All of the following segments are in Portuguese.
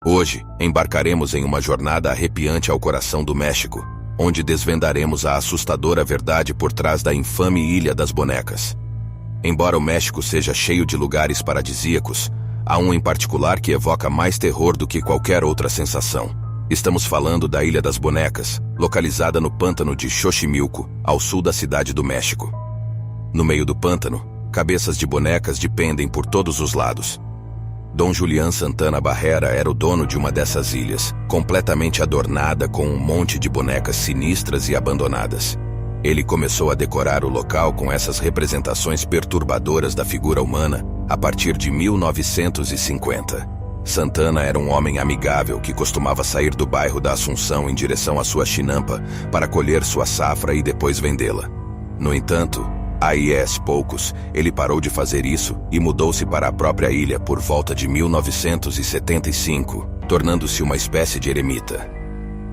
Hoje, embarcaremos em uma jornada arrepiante ao coração do México, onde desvendaremos a assustadora verdade por trás da infame Ilha das Bonecas. Embora o México seja cheio de lugares paradisíacos, há um em particular que evoca mais terror do que qualquer outra sensação. Estamos falando da Ilha das Bonecas, localizada no pântano de Xochimilco, ao sul da cidade do México. No meio do pântano, cabeças de bonecas dependem por todos os lados. Dom Julián Santana Barrera era o dono de uma dessas ilhas, completamente adornada com um monte de bonecas sinistras e abandonadas. Ele começou a decorar o local com essas representações perturbadoras da figura humana a partir de 1950. Santana era um homem amigável que costumava sair do bairro da Assunção em direção à sua chinampa para colher sua safra e depois vendê-la. No entanto, aí poucos, ele parou de fazer isso e mudou-se para a própria ilha por volta de 1975, tornando-se uma espécie de eremita.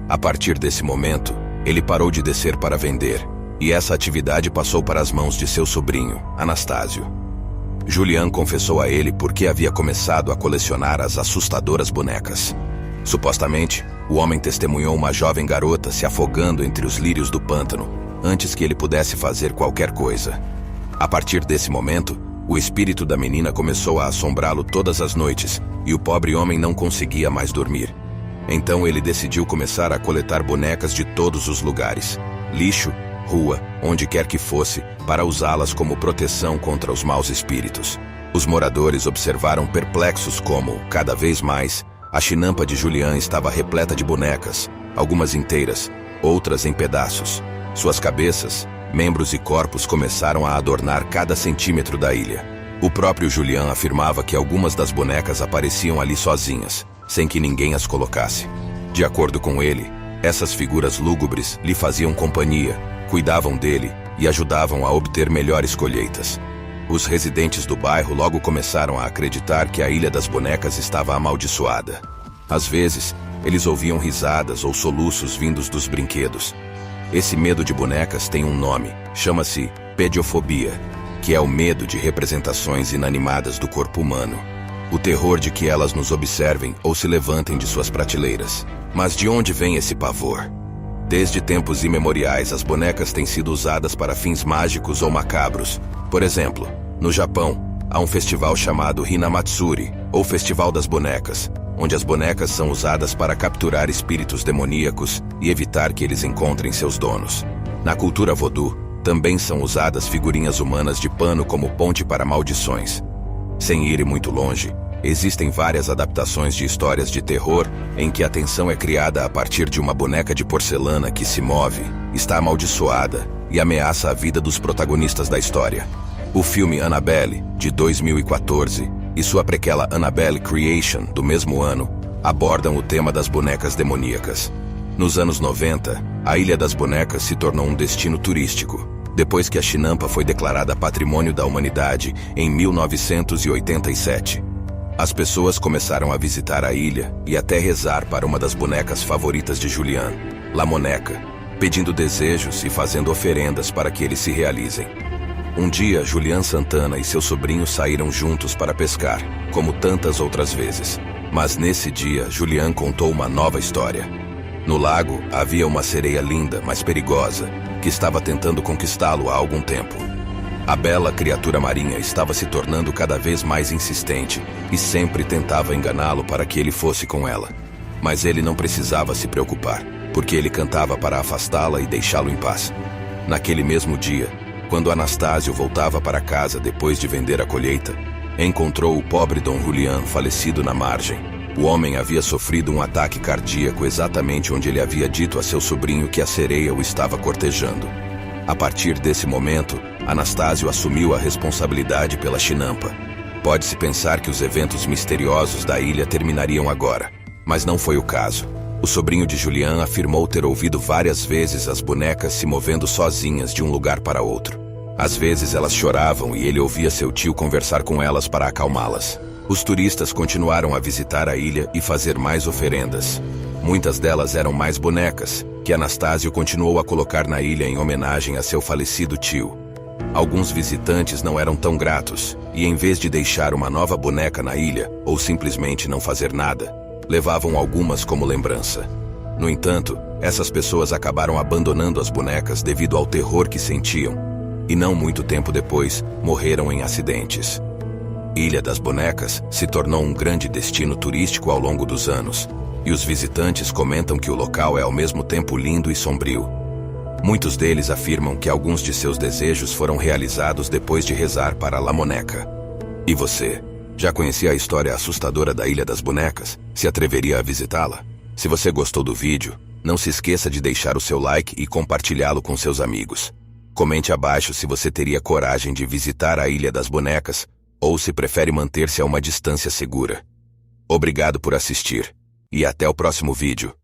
A partir desse momento, ele parou de descer para vender, e essa atividade passou para as mãos de seu sobrinho, Anastásio. Julián confessou a ele por que havia começado a colecionar as assustadoras bonecas. Supostamente, o homem testemunhou uma jovem garota se afogando entre os lírios do pântano, antes que ele pudesse fazer qualquer coisa. A partir desse momento, o espírito da menina começou a assombrá-lo todas as noites, e o pobre homem não conseguia mais dormir. Então ele decidiu começar a coletar bonecas de todos os lugares, lixo, rua, onde quer que fosse, para usá-las como proteção contra os maus espíritos. Os moradores observaram perplexos como, cada vez mais, a chinampa de Julián estava repleta de bonecas, algumas inteiras, outras em pedaços. Suas cabeças, membros e corpos começaram a adornar cada centímetro da ilha. O próprio Julián afirmava que algumas das bonecas apareciam ali sozinhas, sem que ninguém as colocasse. De acordo com ele, essas figuras lúgubres lhe faziam companhia, cuidavam dele e ajudavam a obter melhores colheitas. Os residentes do bairro logo começaram a acreditar que a Ilha das Bonecas estava amaldiçoada. Às vezes, eles ouviam risadas ou soluços vindos dos brinquedos. Esse medo de bonecas tem um nome, chama-se pediofobia, que é o medo de representações inanimadas do corpo humano. O terror de que elas nos observem ou se levantem de suas prateleiras. Mas de onde vem esse pavor? Desde tempos imemoriais, as bonecas têm sido usadas para fins mágicos ou macabros. Por exemplo, no Japão, há um festival chamado Hinamatsuri, ou Festival das Bonecas, onde as bonecas são usadas para capturar espíritos demoníacos e evitar que eles encontrem seus donos. Na cultura vodú, também são usadas figurinhas humanas de pano como ponte para maldições. Sem ir muito longe, existem várias adaptações de histórias de terror em que a tensão é criada a partir de uma boneca de porcelana que se move, está amaldiçoada e ameaça a vida dos protagonistas da história. O filme Annabelle, de 2014, e sua prequela Annabelle Creation, do mesmo ano, abordam o tema das bonecas demoníacas. Nos anos 90, a Ilha das Bonecas se tornou um destino turístico, depois que a chinampa foi declarada Patrimônio da Humanidade em 1987. As pessoas começaram a visitar a ilha e até rezar para uma das bonecas favoritas de Julián, La Moneca, pedindo desejos e fazendo oferendas para que eles se realizem. Um dia, Julián Santana e seu sobrinho saíram juntos para pescar, como tantas outras vezes. Mas nesse dia, Julián contou uma nova história. No lago, havia uma sereia linda, mas perigosa, que estava tentando conquistá-lo há algum tempo. A bela criatura marinha estava se tornando cada vez mais insistente e sempre tentava enganá-lo para que ele fosse com ela. Mas ele não precisava se preocupar, porque ele cantava para afastá-la e deixá-lo em paz. Naquele mesmo dia, quando Anastásio voltava para casa depois de vender a colheita, encontrou o pobre Dom Julián falecido na margem. O homem havia sofrido um ataque cardíaco exatamente onde ele havia dito a seu sobrinho que a sereia o estava cortejando. A partir desse momento, Anastásio assumiu a responsabilidade pela chinampa. Pode-se pensar que os eventos misteriosos da ilha terminariam agora, mas não foi o caso. O sobrinho de Julián afirmou ter ouvido várias vezes as bonecas se movendo sozinhas de um lugar para outro. Às vezes elas choravam e ele ouvia seu tio conversar com elas para acalmá-las. Os turistas continuaram a visitar a ilha e fazer mais oferendas. Muitas delas eram mais bonecas, que Anastásio continuou a colocar na ilha em homenagem a seu falecido tio. Alguns visitantes não eram tão gratos, e em vez de deixar uma nova boneca na ilha, ou simplesmente não fazer nada, levavam algumas como lembrança. No entanto, essas pessoas acabaram abandonando as bonecas devido ao terror que sentiam, e não muito tempo depois, morreram em acidentes. Ilha das Bonecas se tornou um grande destino turístico ao longo dos anos, e os visitantes comentam que o local é ao mesmo tempo lindo e sombrio. Muitos deles afirmam que alguns de seus desejos foram realizados depois de rezar para La Moneca. E você, já conhecia a história assustadora da Ilha das Bonecas? Se atreveria a visitá-la? Se você gostou do vídeo, não se esqueça de deixar o seu like e compartilhá-lo com seus amigos. Comente abaixo se você teria coragem de visitar a Ilha das Bonecas ou se prefere manter-se a uma distância segura. Obrigado por assistir e até o próximo vídeo.